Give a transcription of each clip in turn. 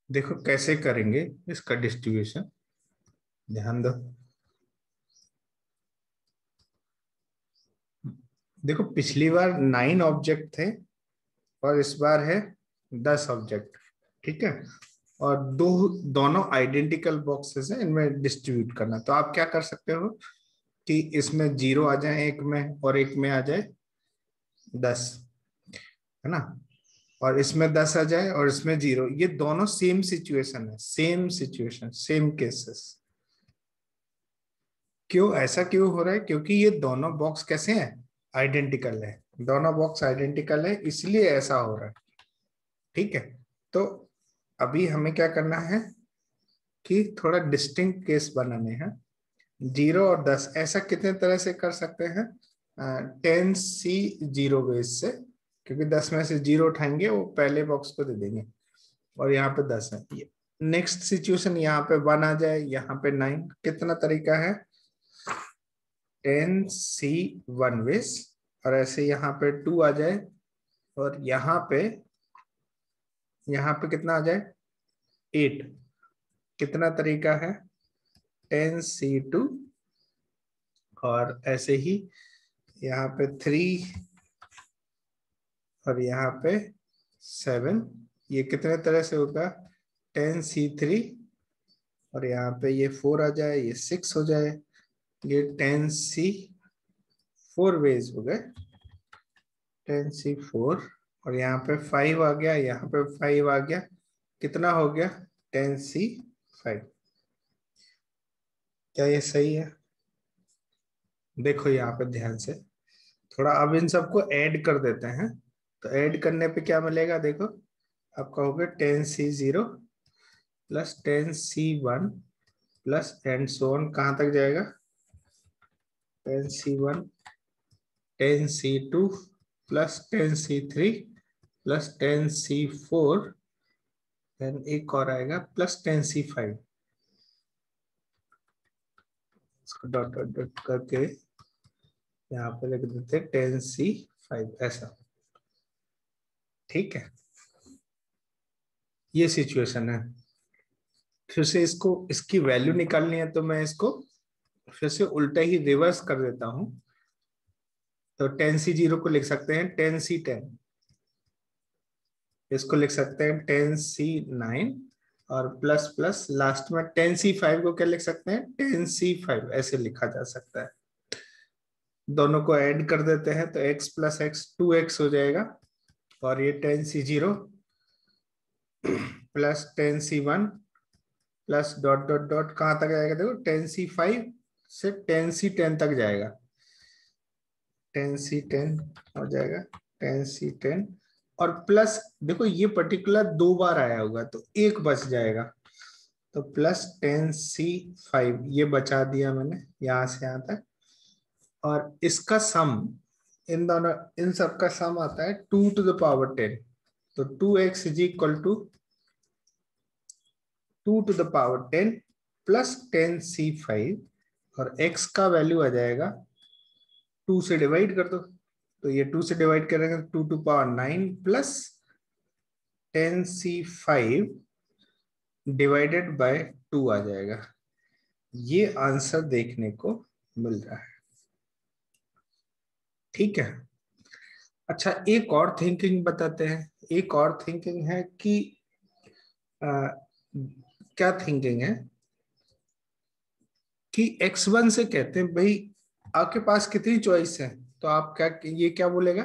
देखो कैसे करेंगे इसका डिस्ट्रीब्यूशन, ध्यान दो। देखो पिछली बार 9 ऑब्जेक्ट थे और इस बार है 10 ऑब्जेक्ट। ठीक है, और दोनों आइडेंटिकल बॉक्सेस हैं, इनमें डिस्ट्रीब्यूट करना। तो आप क्या कर सकते हो कि इसमें 0 आ जाए एक में और एक में आ जाए 10, है ना, और इसमें 10 आ जाए और इसमें 0। ये दोनों सेम सिचुएशन है, सेम सिचुएशन, सेम केसेस। क्यों ऐसा क्यों हो रहा है? क्योंकि ये दोनों बॉक्स कैसे हैं? आइडेंटिकल है। दोनों बॉक्स आइडेंटिकल है, इसलिए ऐसा हो रहा है। ठीक है, तो अभी हमें क्या करना है कि थोड़ा डिस्टिंक्ट केस बनाने हैं। 0 और 10 ऐसा कितने तरह से कर सकते हैं? 10C0 बेस से, क्योंकि 10 में से 0 उठाएंगे वो पहले बॉक्स को दे देंगे, और यहाँ पे 10 है। ये नेक्स्ट सिचुएशन, यहाँ पे 1 आ जाए, यहाँ पे 9। कितना तरीका है? 10C1 बेस, और ऐसे यहाँ पे 2 आ जाए, और यहाँ पे कितना आ जाए? 8। कितना तरीका है? 10C2, और ऐसे ही यहाँ पे 3, और यहाँ पे 7। ये कितने तरह से होगा? 10C3, और यहाँ पे ये 4 आ जाए, ये 6 हो जाए। ये 10C4 वेज हो गए, 10C4, और यहाँ पे 5 आ गया, यहाँ पे 5 आ गया। कितना हो गया? 10C5। क्या ये सही है? देखो यहाँ पे ध्यान से, थोड़ा अब इन सबको ऐड कर देते हैं। तो ऐड करने पे क्या मिलेगा? देखो, आप कहोगे 10C0 plus 10C1 plus and so on. कहाँ तक जाएगा? 10C1, 10C2 plus 10C3 plus 10C4, then एक और आएगा प्लस 10C5। इसको डॉट डॉट डॉट करके यहाँ पे लिख देते 10C5 ऐसा। ठीक है, ये सिचुएशन है। फिर से इसको, इसकी वैल्यू निकालनी है, तो मैं इसको फिर से उल्टा ही रिवर्स कर देता हूं। तो 10C0 को लिख सकते हैं 10C10, इसको लिख सकते हैं 10C9, और प्लस प्लस लास्ट में 10C5 को क्या लिख सकते हैं? 10C5 ऐसे लिखा जा सकता है। दोनों को ऐड कर देते हैं तो x प्लस एक्स 2x हो जाएगा, और ये 10C0 plus 10C1 plus dot dot dot कहां तक जाएगा? देखो 10C5 से 10C10 तक जाएगा, 10C10 हो जाएगा, 10C10, और प्लस देखो ये पर्टिकुलर 2 बार आया होगा तो एक बच जाएगा, तो प्लस 10C5 ये बचा दिया मैंने यहां से यहां तक। और इसका सम, इन दोनों, इन सब का सम आता है 2 to the power 10। तो 2x is equal to 2 to the power 10 plus 10C5, और x का वैल्यू आ जाएगा 2 से डिवाइड कर दो। तो ये 2 से डिवाइड करेंगे 2 to the power 9 plus 10C5 divided by 2 आ जाएगा। ये आंसर देखने को मिल रहा है। ठीक है, अच्छा एक और थिंकिंग बताते हैं। एक और थिंकिंग है कि क्या थिंकिंग है कि x1 से कहते हैं भाई आपके पास कितनी चॉइस है, तो आप क्या, ये क्या बोलेगा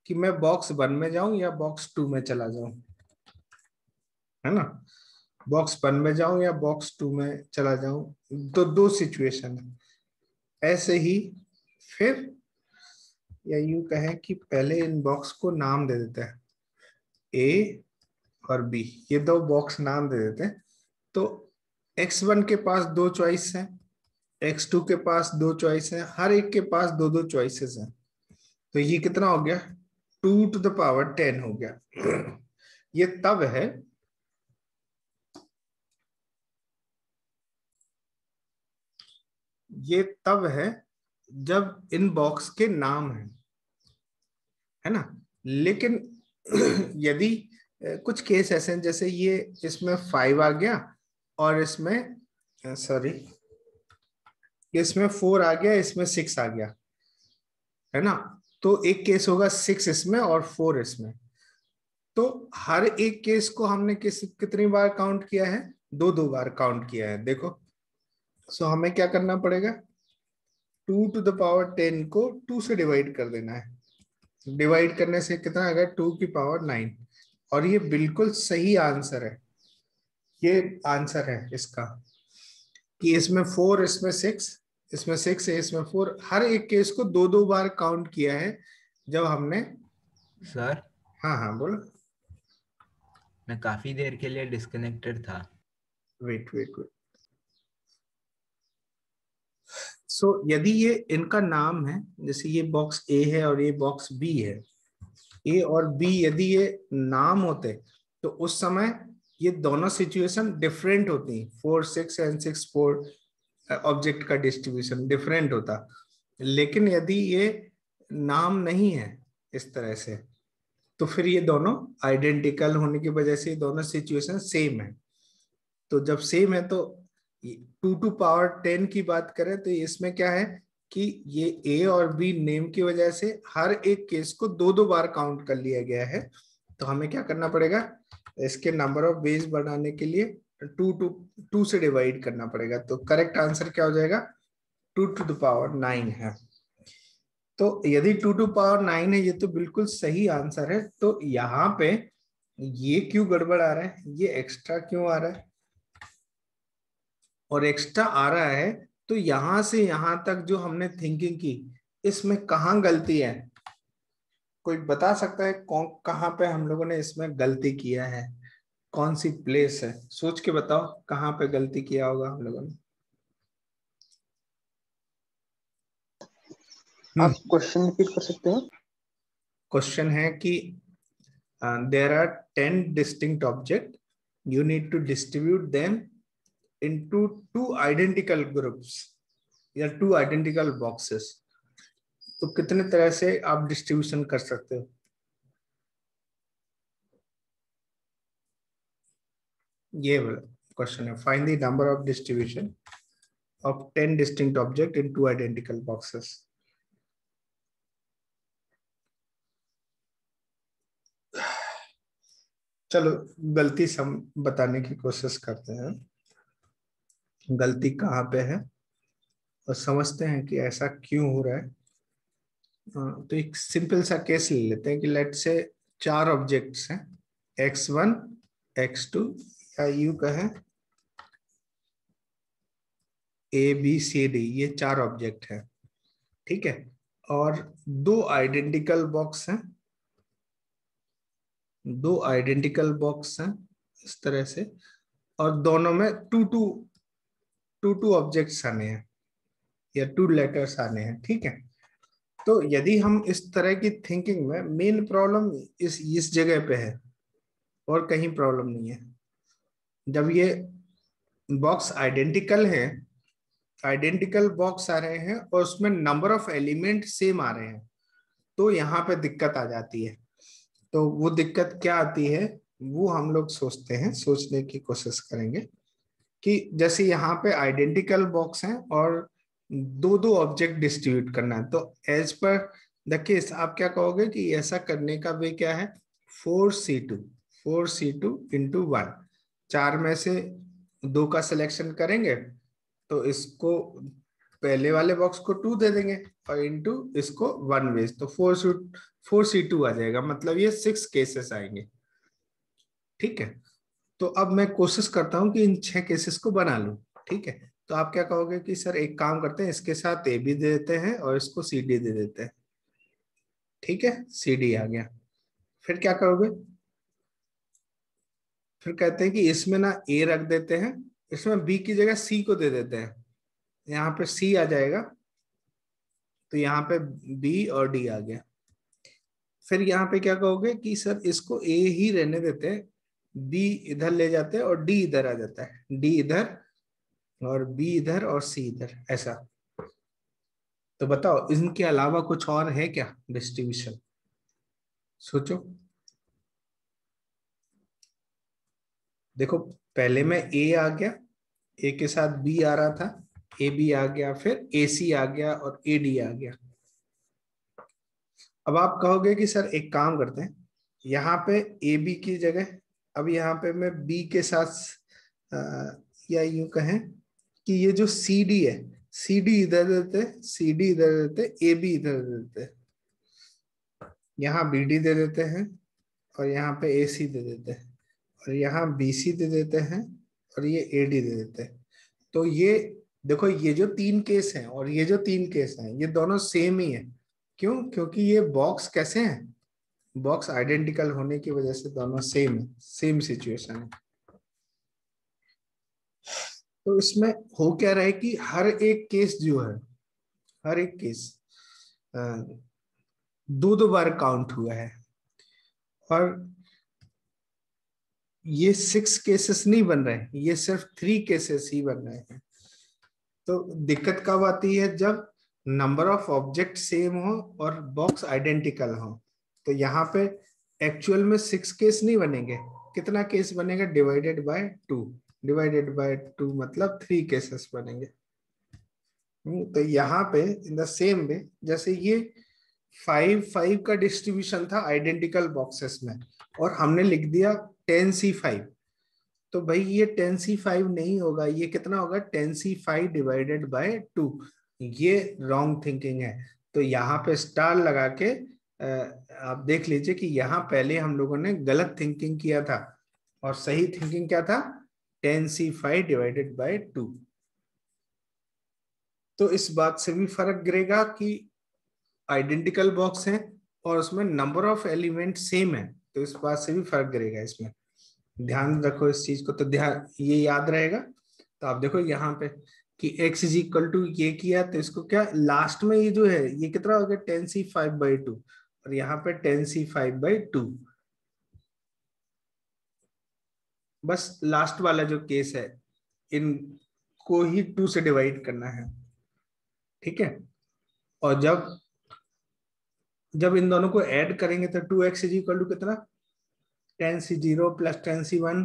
कि मैं बॉक्स 1 में जाऊं या बॉक्स 2 में चला जाऊं, है ना, बॉक्स 1 में जाऊं या बॉक्स 2 में चला जाऊं। तो दो सिचुएशन है। ऐसे ही फिर, या यूं कहें कि पहले इन बॉक्स को नाम दे देते हैं, ए और बी, ये दो बॉक्स नाम दे देते हैं। तो x1 के पास 2 चॉइस है, x2 के पास 2 चॉइस है, हर एक के पास दो दो चॉइसेस हैं। तो ये कितना हो गया? 2 to the power 10 हो गया। ये तब है, ये तब है जब इन बॉक्स के नाम है ना। लेकिन यदि कुछ केस ऐसे हैं, जैसे ये इसमें 5 आ गया और इसमें सॉरी इसमें 4 आ गया, इसमें 6 आ गया, है ना। तो एक केस होगा 6 इसमें और 4 इसमें। तो हर एक केस को हमने कितनी बार काउंट किया है? दो दो बार काउंट किया है, देखो। सो हमें क्या करना पड़ेगा, 2 to the power 10 को 2 से डिवाइड कर देना है। डिवाइड करने से कितना आ गया, 2 की पावर 9। और ये बिल्कुल सही आंसर है, ये आंसर है इसका, कि इसमें 4, इसमें 6, इसमें 6 है, इसमें 4। हर एक केस को दो दो बार काउंट किया है जब हमने। सर, हाँ हाँ बोलो। मैं काफी देर के लिए डिस्कनेक्टेड था। Wait wait wait. सो यदि ये इनका नाम है, जैसे ये बॉक्स ए है और ये बॉक्स बी है, ए और बी यदि ये नाम होते तो उस समय ये दोनों सिचुएशन डिफरेंट होती। 4 6 एंड 6 4 ऑब्जेक्ट का डिस्ट्रीब्यूशन डिफरेंट होता। लेकिन यदि ये नाम नहीं है इस तरह से, तो फिर ये दोनों आइडेंटिकल होने की वजह से ये दोनों सिचुएशन सेम है। तो जब सेम है तो 2 to power 10 की बात करें तो इसमें क्या है कि ये ए और बी नेम की वजह से हर एक केस को दो दो बार काउंट कर लिया गया है। तो हमें क्या करना पड़ेगा, इसके नंबर ऑफ बेस बढ़ाने के लिए 2 से डिवाइड करना पड़ेगा। तो करेक्ट आंसर क्या हो जाएगा, 2 to the power 9 है। तो यदि 2 to the power 9 है, ये तो बिल्कुल सही आंसर है। तो यहाँ पे ये क्यों गड़बड़ आ रहा है, ये एक्स्ट्रा क्यों आ रहा है? और एक्स्ट्रा आ रहा है तो यहां से यहां तक जो हमने थिंकिंग की, इसमें कहाँ गलती है? कोई बता सकता है कौन कहाँ पे हम लोगों ने इसमें गलती किया है? कौन सी प्लेस है, सोच के बताओ कहाँ पे गलती किया होगा हम लोगों ने। आप क्वेश्चन रिपीट कर सकते हैं? क्वेश्चन है कि there are 10 distinct object, you need to distribute them into 2 identical groups या 2 आइडेंटिकल बॉक्सेस। तो कितने तरह से आप डिस्ट्रीब्यूशन कर सकते हो? ये क्वेश्चन है, find the number of distribution of 10 distinct object in 2 identical boxes. चलो गलती सम बताने की कोशिश करते हैं, गलती कहाँ पे है और समझते हैं कि ऐसा क्यों हो रहा है। तो एक सिंपल सा केस ले लेते हैं कि लेट से 4 ऑब्जेक्ट्स हैं, x1 x2 या यू कहें ए बी सी डी, ये 4 ऑब्जेक्ट हैं, ठीक है। और 2 आइडेंटिकल बॉक्स हैं, 2 आइडेंटिकल बॉक्स हैं इस तरह से, और दोनों में टू टू ऑब्जेक्ट्स आने हैं या 2 लेटर्स आने हैं, ठीक है। तो यदि हम इस तरह की थिंकिंग में, मेन प्रॉब्लम इस जगह पे है और कहीं प्रॉब्लम नहीं है। जब ये बॉक्स आइडेंटिकल है, आइडेंटिकल बॉक्स आ रहे हैं और उसमें नंबर ऑफ एलिमेंट सेम आ रहे हैं, तो यहाँ पे दिक्कत आ जाती है। तो वो दिक्कत क्या आती है, वो हम लोग सोचते हैं, सोचने की कोशिश करेंगे कि जैसे यहाँ पे आइडेंटिकल बॉक्स हैं और दो दो ऑब्जेक्ट डिस्ट्रीब्यूट करना है, तो एज पर द केस आप क्या कहोगे कि ऐसा करने का वे क्या है, 4c2, 4c2 into 1। 4 में से 2 का सिलेक्शन करेंगे तो इसको पहले वाले बॉक्स को 2 दे देंगे और इनटू इसको 1 वेज, तो 4c2 आ जाएगा, मतलब ये 6 केसेस आएंगे, ठीक है। तो अब मैं कोशिश करता हूं कि इन 6 केसेस को बना लूं, ठीक है। तो आप क्या कहोगे कि सर एक काम करते हैं, इसके साथ ए भी दे देते हैं और इसको सी डी दे देते हैं, ठीक है, सी डी आ गया। फिर क्या करोगे, फिर कहते हैं कि इसमें ना ए रख देते हैं, इसमें बी की जगह सी को दे देते हैं, यहाँ पे सी आ जाएगा, तो यहाँ पे बी और डी आ गया। फिर यहाँ पे क्या कहोगे कि सर इसको ए ही रहने देते हैं, बी इधर ले जाते हैं और डी इधर आ जाता है, डी इधर और बी इधर और सी इधर, ऐसा। तो बताओ इनके अलावा कुछ और है क्या डिस्ट्रीब्यूशन, सोचो। देखो पहले में ए आ गया, ए के साथ बी आ रहा था, ए बी आ गया, फिर ए सी आ गया और ए डी आ गया। अब आप कहोगे कि सर एक काम करते हैं, यहाँ पे ए बी की जगह अब यहाँ पे मैं बी के साथ या यूं कहें कि ये जो सी डी है, सी डी इधर देते, सी डी इधर देते, ए बी इधर देते, यहाँ बी डी दे देते हैं और यहाँ पे ए सी दे देते हैं और यहाँ बी सी दे देते हैं और ये ए डी दे देते हैं। तो ये देखो ये जो तीन केस हैं और ये जो तीन केस हैं ये दोनों सेम ही है। क्यों? क्योंकि ये बॉक्स कैसे हैं, बॉक्स आइडेंटिकल होने की वजह से दोनों सेम है, सेम सिचुएशन है। तो इसमें हो क्या रहा है कि हर एक केस जो है, हर एक केस दो बार काउंट हुआ है और ये 6 केसेस नहीं बन रहे, ये सिर्फ 3 केसेस ही बन रहे हैं। तो दिक्कत कब आती है? जब नंबर ऑफ ऑब्जेक्ट सेम हो और बॉक्स आइडेंटिकल हो। तो यहाँ पे एक्चुअल में 6 केस नहीं बनेंगे, कितना केस बनेगा? डिवाइडेड बाय 2, डिवाइडेड बाय 2 मतलब 3 केसेस बनेंगे। तो यहाँ पे इन द सेम वे जैसे ये 5 का डिस्ट्रीब्यूशन था आइडेंटिकल बॉक्सेस में और हमने लिख दिया 10C5, तो भाई ये 10C5 नहीं होगा, ये कितना होगा? 10C5 divided by 2। ये रॉन्ग थिंकिंग है। तो यहाँ पे स्टार लगा के आप देख लीजिए कि यहाँ पहले हम लोगों ने गलत थिंकिंग किया था और सही थिंकिंग क्या था? 10C5 divided by 2। तो इस बात से भी फर्क गिरेगा कि आइडेंटिकल बॉक्स है और उसमें नंबर ऑफ एलिमेंट सेम है, तो इस बात से भी फर्क गिरेगा इसमें। ध्यान रखो इस चीज को, तो ध्यान ये याद रहेगा। तो आप देखो यहाँ पे कि x इज इक्वल टू ये किया, तो इसको क्या लास्ट में ये जो है ये कितना हो गया? 10C5/2 और यहाँ पे 10C5/2। बस लास्ट वाला जो केस है इनको ही 2 से डिवाइड करना है, ठीक है। और जब जब इन दोनों को ऐड करेंगे तो 2x इज इक्वल टू कितना? 10C0 plus 10C1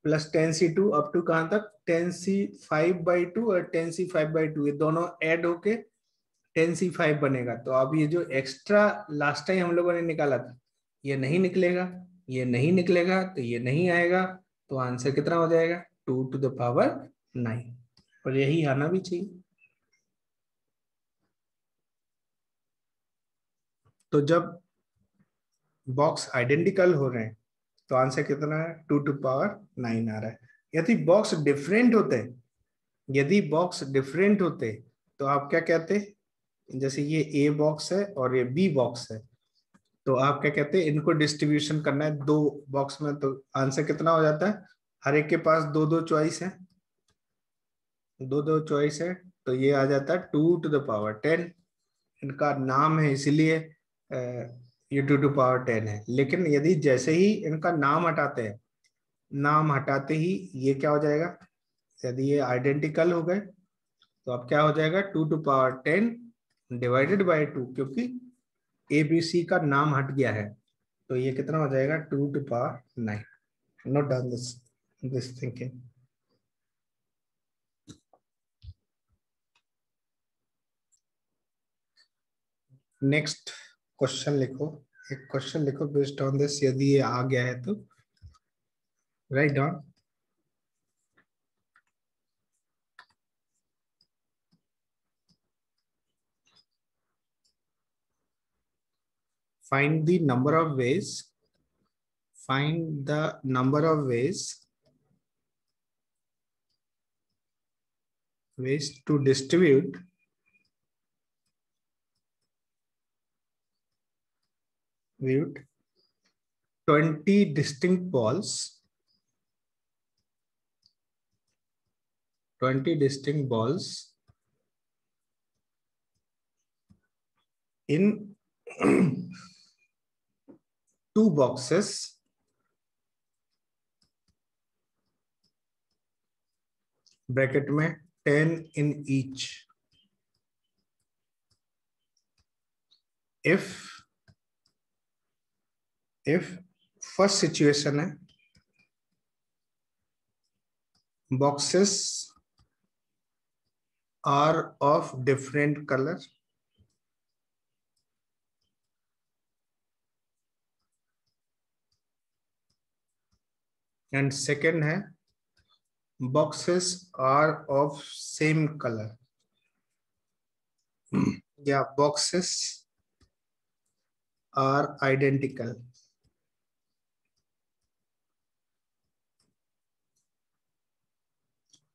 plus 10C2 up to कहां तक? 10C5/2 और 10C5/2 ये दोनों ऐड होके 10C5 बनेगा। तो अब ये जो एक्स्ट्रा लास्ट टाइम हम लोगों ने निकाला था ये नहीं निकलेगा, ये नहीं निकलेगा, तो ये नहीं आएगा। तो आंसर कितना हो जाएगा? 2⁹9। और यही आना भी चाहिए। तो जब बॉक्स आइडेंटिकल हो रहे हैं तो आंसर कितना है? 2⁹9 आ रहा है। यदि बॉक्स डिफरेंट होते, यदि बॉक्स डिफरेंट होते तो आप क्या कहते? जैसे ये ए बॉक्स है और ये बी बॉक्स है, तो आप क्या कहते हैं? इनको डिस्ट्रीब्यूशन करना है 2 बॉक्स में, तो आंसर कितना हो जाता है? हर एक के पास 2 चॉइस है, 2 चॉइस है, तो ये आ जाता है 2⁻10। इनका नाम है इसलिए ये 2⁻10 है। लेकिन यदि जैसे ही इनका नाम हटाते हैं, नाम हटाते ही ये क्या हो जाएगा? यदि ये आइडेंटिकल हो गए तो अब क्या हो जाएगा? 2⁻10 डिवाइडेड बाय 2, क्योंकि एबीसी का नाम हट गया है, तो ये कितना हो जाएगा? 2⁹9। Note down this thinking. Next question लिखो, एक क्वेश्चन लिखो बेस्ड ऑन दिस, यदि ये आ गया है तो write down. Find the number of ways. Find the number of ways to distribute with 20 distinct balls. 20 distinct balls in 2 boxes bracket में 10 in each. If first situation है boxes are of different color and second है boxes are of same color या boxes are identical.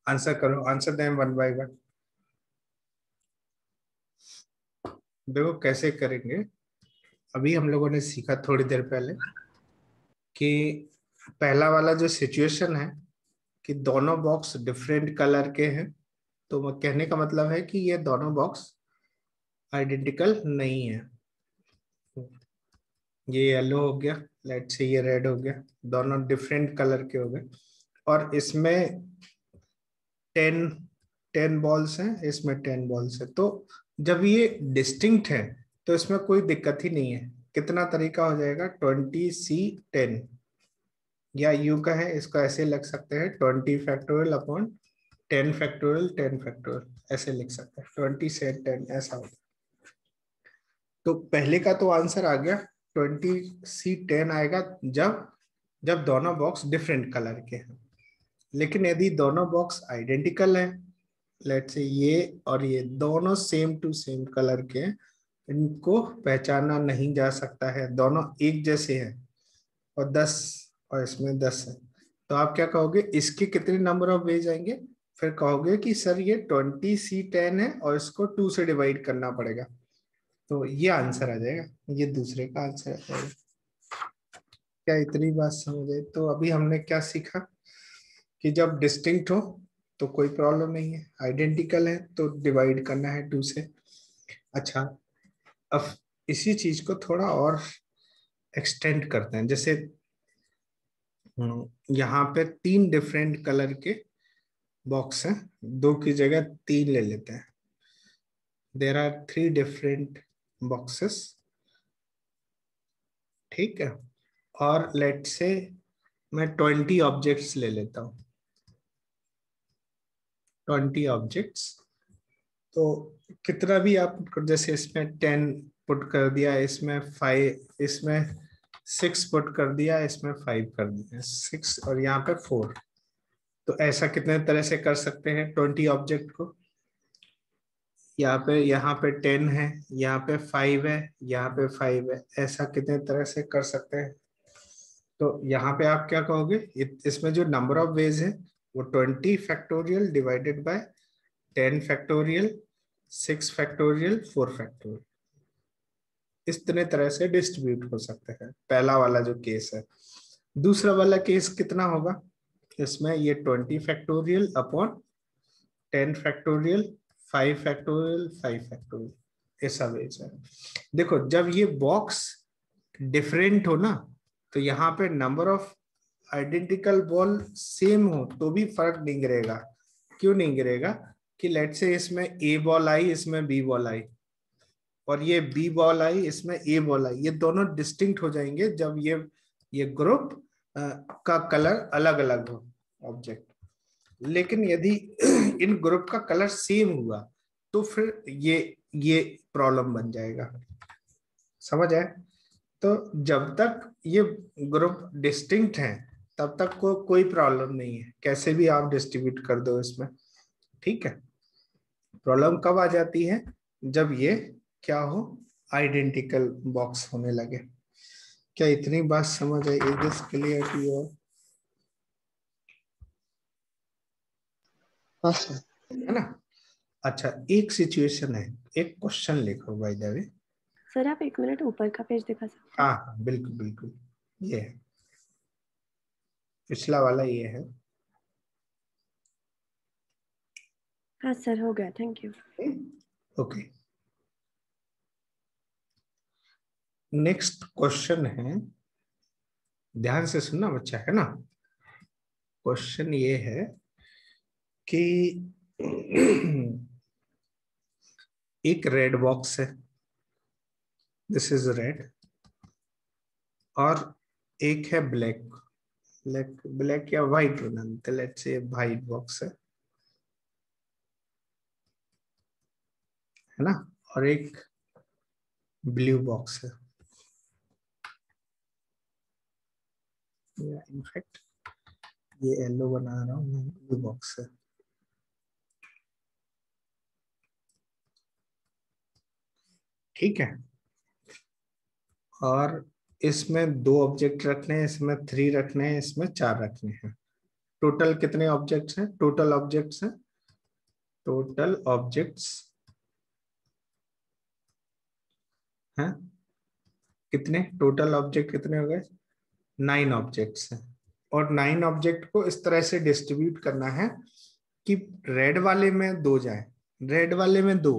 Answer करो, answer दें one by one. देखो कैसे करेंगे। अभी हम लोगों ने सीखा थोड़ी देर पहले कि पहला वाला जो सिचुएशन है कि दोनों बॉक्स डिफरेंट कलर के हैं, तो कहने का मतलब है कि ये दोनों बॉक्स आइडेंटिकल नहीं है। ये येलो हो गया, लेट्स से ये रेड हो गया, दोनों डिफरेंट कलर के हो गए और इसमें 10 बॉल्स हैं, इसमें 10 बॉल्स है। तो जब ये डिस्टिंक्ट है तो इसमें कोई दिक्कत ही नहीं है। कितना तरीका हो जाएगा, 20C10 या यू का है, इसको ऐसे लिख सकते हैं 20 फैक्टोरियल अपॉन 10 फैक्टोरियल 10 फैक्टोरियल, ऐसे लिख सकते हैं 20 से 10 ऐसा होगा। तो पहले का तो आंसर आ गया 20C10 आएगा जब जब दोनों बॉक्स डिफरेंट कलर के हैं। लेकिन यदि दोनों बॉक्स आइडेंटिकल है, लेट्स से ये और ये दोनों सेम टू सेम कलर के हैं, इनको पहचाना नहीं जा सकता है, दोनों एक जैसे हैं और 10 और इसमें 10 है, तो आप क्या कहोगे, इसके कितने नंबर ऑफ वेज आएंगे? फिर कहोगे कि सर ये 20C10 है और इसको 2 से डिवाइड करना पड़ेगा, तो ये आंसर आ जाएगा, ये दूसरे का आंसर आ जाएगा। क्या इतनी बात समझ आई? तो अभी हमने क्या सीखा कि जब डिस्टिंक्ट हो तो कोई प्रॉब्लम नहीं है, आइडेंटिकल है तो डिवाइड करना है 2 से। अच्छा, अब इसी चीज को थोड़ा और एक्सटेंड करते हैं। जैसे यहाँ पे 3 डिफरेंट कलर के बॉक्स हैं, 2 की जगह 3 ले लेते हैं। देयर आर 3 डिफरेंट बॉक्सेस, ठीक है। और लेट से मैं 20 ऑब्जेक्ट्स ले लेता हूँ, 20 ऑब्जेक्ट्स। तो कितना भी आप, जैसे इसमें 10 पुट कर दिया, इसमें 5, इसमें 6 पुट कर दिया, इसमें 5 कर दिया, 6 और यहाँ पे 4। तो ऐसा कितने तरह से कर सकते हैं 20 ऑब्जेक्ट को? यहाँ पे 10 है, यहाँ पे 5 है, यहाँ पे 5 है, ऐसा कितने तरह से कर सकते हैं? तो यहाँ पे आप क्या कहोगे, इसमें जो नंबर ऑफ वेज है वो 20 factorial divided by 10 factorial 6 factorial 4 factorial, इस तरह से डिस्ट्रीब्यूट हो सकते हैं, पहला वाला जो केस है। दूसरा वाला केस कितना होगा, इसमें ये 20 factorial upon 10 factorial 5 factorial 5 factorial, ऐसा वेज है। देखो जब ये बॉक्स डिफरेंट हो ना, तो यहाँ पे number of identical ball same हो तो भी फर्क नहीं गिरेगा। क्यों नहीं गिरेगा? कि लेट से इसमें ए बॉल आई, इसमें बी बॉल आई, और ये बी बॉल आई, इसमें ए बॉल आई, ये दोनों डिस्टिंक्ट हो जाएंगे जब ये ग्रुप का कलर अलग अलग हो ऑब्जेक्ट। लेकिन यदि इन ग्रुप का कलर सेम हुआ तो फिर ये प्रॉब्लम बन जाएगा, समझ आए? तो जब तक ये ग्रुप डिस्टिंक्ट है तब तक कोई प्रॉब्लम नहीं है, कैसे भी आप डिस्ट्रीब्यूट कर दो इसमें, ठीक है। प्रॉब्लम कब आ जाती है, जब ये क्या हो, आइडेंटिकल बॉक्स होने लगे। क्या इतनी बात समझ आई? Is this clear to you? हाँ सर। है ना? अच्छा, एक सिचुएशन है, एक क्वेश्चन लिखो बाय द वे। सर आप 1 मिनट ऊपर का पेज दिखा सकते हैं? हाँ बिल्कुल बिल्कुल, ये है पिछला वाला, ये है। हाँ सर, हो गया, thank you. Okay, next question है, ध्यान से सुनना बच्चा, है ना। क्वेश्चन ये है कि एक रेड बॉक्स है, दिस इज रेड, और एक है ब्लैक, ब्लैक ब्लैक या व्हाइट बना देते, लेट्स से व्हाइट बॉक्स है ना, और एक ब्लू बॉक्स है, इनफैक्ट ये येलो बना रहा हूँ मैं, ब्लू बॉक्स है। ठीक है, और इसमें 2 ऑब्जेक्ट रखने हैं, इसमें 3 रखने हैं, इसमें 4 रखने हैं। टोटल कितने ऑब्जेक्ट्स हैं? टोटल ऑब्जेक्ट्स हैं, टोटल ऑब्जेक्ट्स हैं कितने? टोटल ऑब्जेक्ट कितने हो गए? 9 ऑब्जेक्ट्स हैं। और 9 ऑब्जेक्ट को इस तरह से डिस्ट्रीब्यूट करना है कि रेड वाले में 2 जाए, रेड वाले में 2,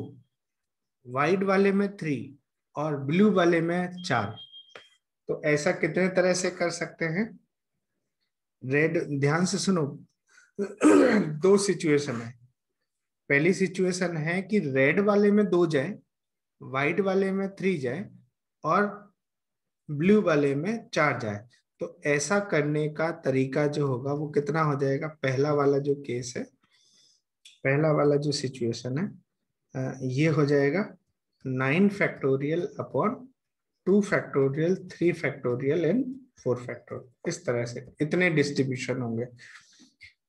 व्हाइट वाले में 3 और ब्लू वाले में 4। तो ऐसा कितने तरह से कर सकते हैं? रेड, ध्यान से सुनो, 2 सिचुएशन है। पहली सिचुएशन है कि रेड वाले में 2 जाए, व्हाइट वाले में 3 जाए और ब्लू वाले में 4 जाए। तो ऐसा करने का तरीका जो होगा वो कितना हो जाएगा? पहला वाला जो केस है, पहला वाला जो सिचुएशन है, ये हो जाएगा 9 factorial upon 2 factorial, 3 factorial and 4 factorial. इस तरह से इतने डिस्ट्रीब्यूशन होंगे,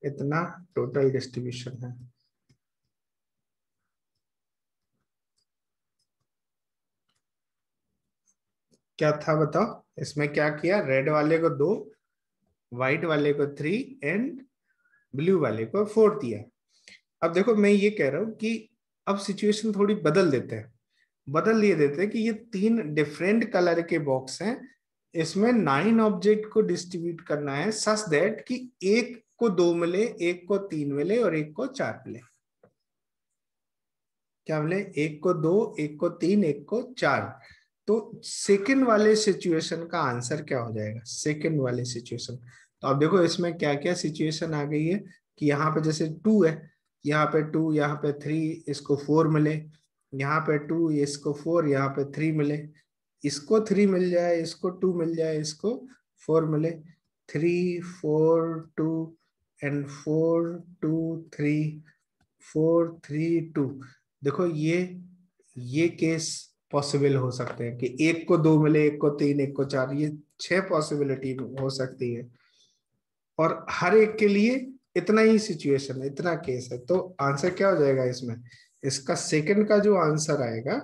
इतना टोटल डिस्ट्रीब्यूशन है। क्या था बताओ? इसमें क्या किया? रेड वाले को 2, व्हाइट वाले को 3 एंड ब्लू वाले को 4 दिया। अब देखो मैं ये कह रहा हूं कि अब सिचुएशन थोड़ी बदल देते हैं, बदल ये देते हैं कि ये 3 डिफरेंट कलर के बॉक्स हैं, इसमें 9 ऑब्जेक्ट को डिस्ट्रीब्यूट करना है सच दैट कि एक को 2 मिले, एक को 3 मिले और एक को 4 मिले। क्या मिले? एक को 2, एक को 3, एक को 4। तो सेकंड वाले सिचुएशन का आंसर क्या हो जाएगा? सेकंड वाले सिचुएशन, तो अब देखो इसमें क्या क्या सिचुएशन आ गई है कि यहाँ पे जैसे 2 है, यहाँ पे 2, यहाँ पे 3, इसको 4 मिले, यहाँ पे 2, इसको 4, यहाँ पे 3 मिले, इसको 3 मिल जाए, इसको 2 मिल जाए, इसको 4 मिले, 3 4 2 एंड 4 2 3 4 3 2। देखो ये केस पॉसिबल हो सकते हैं कि एक को 2 मिले, एक को 3, एक को 4, ये 6 पॉसिबिलिटी हो सकती है। और हर एक के लिए इतना ही सिचुएशन है, इतना केस है। तो आंसर क्या हो जाएगा इसमें? इसका सेकंड का जो आंसर आएगा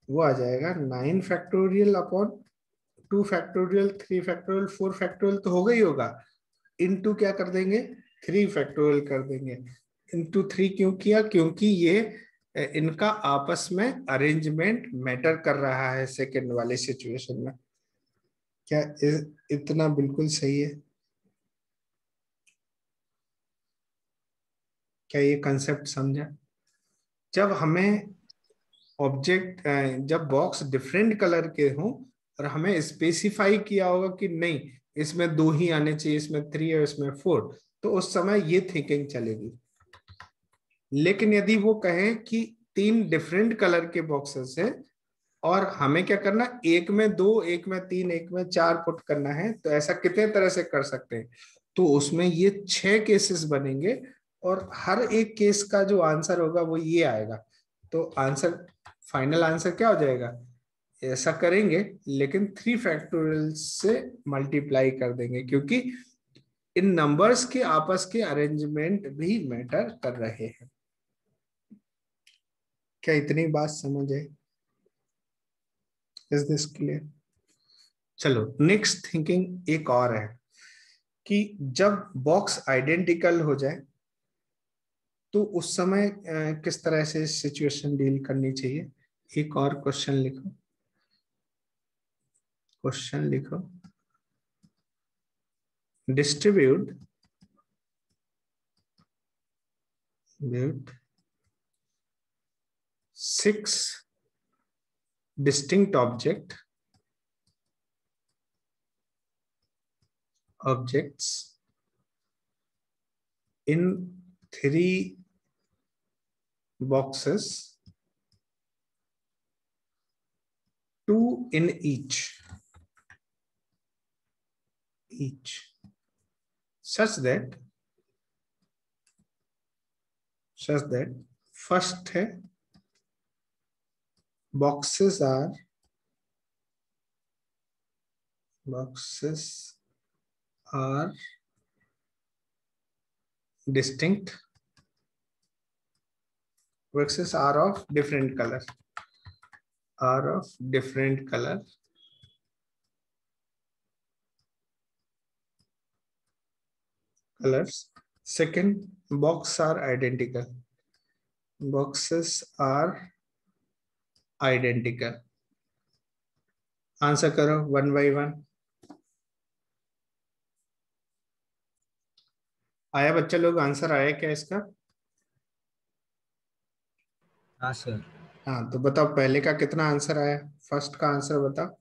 वो आ जाएगा 9 factorial upon 2 factorial, 3 factorial, 4 factorial तो होगा ही होगा, इनटू क्या कर देंगे? 3 फैक्टोरियल कर देंगे। इनटू 3 क्यों किया? क्योंकि ये इनका आपस में अरेंजमेंट मैटर कर रहा है सेकंड वाले सिचुएशन में। क्या इतना बिल्कुल सही है? क्या ये कंसेप्ट समझा? जब हमें ऑब्जेक्ट, जब बॉक्स डिफरेंट कलर के हों और हमें स्पेसिफाई किया होगा कि नहीं इसमें 2 ही आने चाहिए, इसमें 3 है, इसमें 4, तो उस समय ये थिंकिंग चलेगी। लेकिन यदि वो कहें कि 3 डिफरेंट कलर के बॉक्सेस है और हमें क्या करना, एक में 2, एक में 3, एक में 4 पुट करना है, तो ऐसा कितने तरह से कर सकते हैं? तो उसमें ये 6 केसेस बनेंगे और हर एक केस का जो आंसर होगा वो ये आएगा। तो आंसर, फाइनल आंसर क्या हो जाएगा? ऐसा करेंगे लेकिन 3 फैक्टोरियल से मल्टीप्लाई कर देंगे, क्योंकि इन नंबर्स के आपस के अरेंजमेंट भी मैटर कर रहे हैं। क्या इतनी बात समझ है? Is this clear? चलो नेक्स्ट थिंकिंग एक और है कि जब बॉक्स आइडेंटिकल हो जाए तो उस समय किस तरह से सिचुएशन डील करनी चाहिए। एक और क्वेश्चन लिखो, क्वेश्चन लिखो, distribute six distinct objects in 3 boxes, 2 in each. such that first है boxes are distinct. Boxes are of different color. Colors. Second, boxes are identical. Answer करो वन बाई वन. आया बच्चा लोग? आंसर आया क्या इसका? हाँ सर. हाँ, तो बताओ पहले का कितना आंसर आया? फर्स्ट का आंसर बताओ.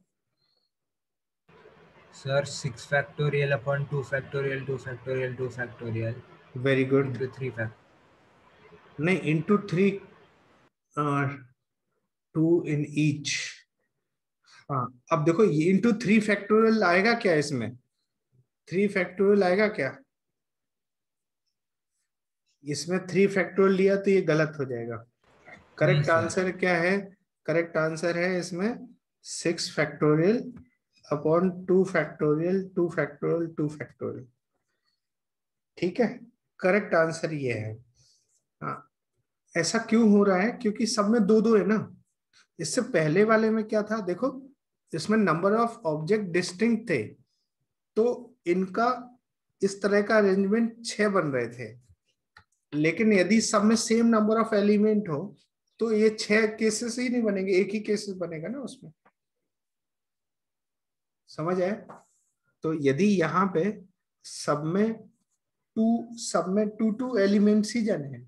Sir 6 factorial upon 2 factorial 2 factorial 2 factorial very good. Into 3 factorial. नहीं, इंटू 3, 2 इन ईच. हाँ, अब देखो ये इंटू 3 फैक्टोरियल आएगा क्या इसमें? 3 फैक्टोरियल आएगा क्या इसमें? 3 फैक्टोरियल लिया तो ये गलत हो जाएगा. करेक्ट आंसर क्या है? करेक्ट आंसर है इसमें 6 factorial upon 2 factorial 2 factorial 2 factorial. ठीक है, करेक्ट आंसर ये है. हाँ, ऐसा क्यों हो रहा है? क्योंकि सब में दो दो है ना. इससे पहले वाले में क्या था देखो, इसमें नंबर ऑफ ऑब्जेक्ट डिस्टिंक्ट थे, तो इनका इस तरह का अरेंजमेंट 6 बन रहे थे. लेकिन यदि सब में सेम नंबर ऑफ एलिमेंट हो तो ये 6 केसेस ही नहीं बनेंगे, एक ही केसेस बनेगा ना उसमें. समझ आए? तो यदि यहाँ पे सब में टू एलिमेंट्स ही जने हैं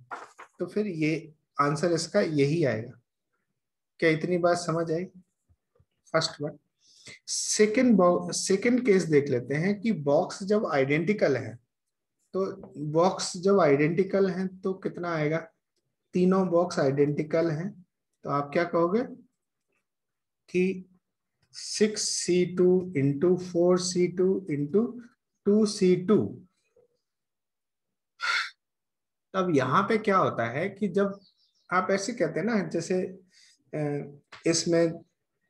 तो फिर ये आंसर इसका यही आएगा. क्या इतनी बात समझ आई? First one. सेकंड केस देख लेते हैं कि बॉक्स जब आइडेंटिकल है, तो बॉक्स जब आइडेंटिकल हैं तो कितना आएगा? तीनों बॉक्स आइडेंटिकल हैं तो आप क्या कहोगे कि 6C2 into 4C2 into 2C2. तब यहाँ पे क्या होता है कि जब आप ऐसे कहते हैं ना, जैसे इसमें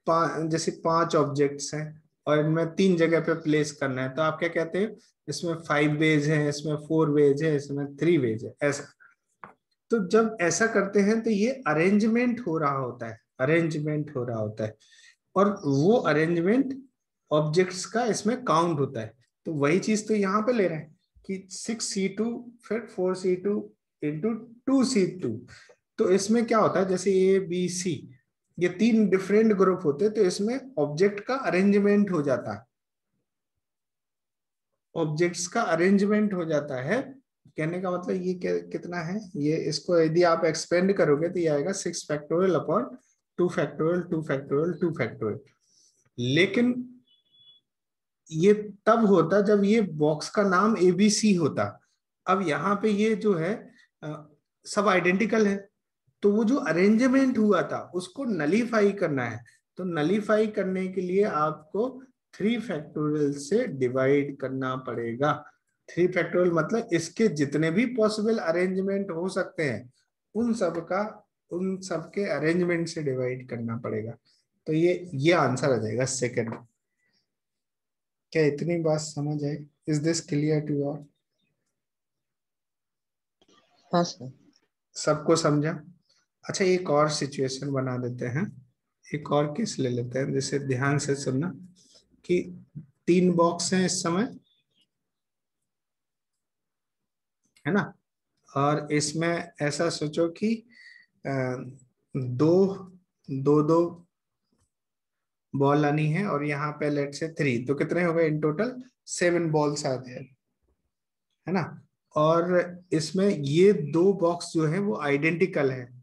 जैसे 5 ऑब्जेक्ट्स हैं और इनमें 3 जगह पे प्लेस करना है, तो आप क्या कहते हैं? इसमें 5 वेज है, इसमें 4 वेज है, इसमें 3 वेज है, ऐसा. तो जब ऐसा करते हैं तो ये अरेंजमेंट हो रहा होता है और वो अरेंजमेंट ऑब्जेक्ट्स का इसमें काउंट होता है. तो वही चीज तो यहाँ पे ले रहे हैं कि 6C2 फिर 4C2 इंटू 2C2. तो इसमें क्या होता है, जैसे ABC ये 3 डिफरेंट ग्रुप होते हैं, तो इसमें ऑब्जेक्ट का अरेंजमेंट हो जाता है. ऑब्जेक्ट्स का अरेंजमेंट हो जाता है. कहने का मतलब ये कितना है, ये इसको यदि आप एक्सपेंड करोगे तो ये आएगा 6 factorial upon 2 factorial 2 factorial 2 factorial. लेकिन ये तब होता जब ये बॉक्स का नाम ABC होता. अब यहाँ पे ये जो है सब आइडेंटिकल है, तो वो जो अरेंजमेंट हुआ था उसको नलीफाई करना है. तो नलीफाई करने के लिए आपको 3 फैक्टोरियल से डिवाइड करना पड़ेगा. 3 फैक्टोरियल मतलब इसके जितने भी पॉसिबल अरेंजमेंट हो सकते हैं उन सब के अरेंजमेंट से डिवाइड करना पड़ेगा. तो ये आंसर आ जाएगा सेकंड. क्या इतनी बात समझ आई? Is this clear to all? हाँ सर. सबको समझा? अच्छा, एक और सिचुएशन बना देते हैं, एक और केस ले लेते हैं. जैसे ध्यान से सुनना कि 3 बॉक्स हैं इस समय, है ना, और इसमें ऐसा सोचो कि दो बॉल आनी है और यहाँ पे लेट से 3, तो कितने हो गए इन टोटल? 7 बॉल्स आते हैं, है ना. और इसमें ये 2 बॉक्स जो है वो आइडेंटिकल है.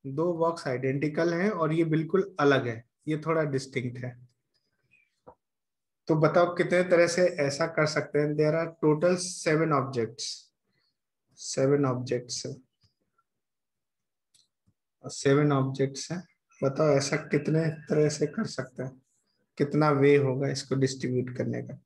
2 बॉक्स आइडेंटिकल है और ये बिल्कुल अलग है, ये थोड़ा डिस्टिंक्ट है. तो बताओ कितने तरह से ऐसा कर सकते हैं? There are total 7 objects. 7 objects हैं. बताओ ऐसा कितने तरह से कर सकते हैं? कितना वे होगा इसको डिस्ट्रीब्यूट करने का?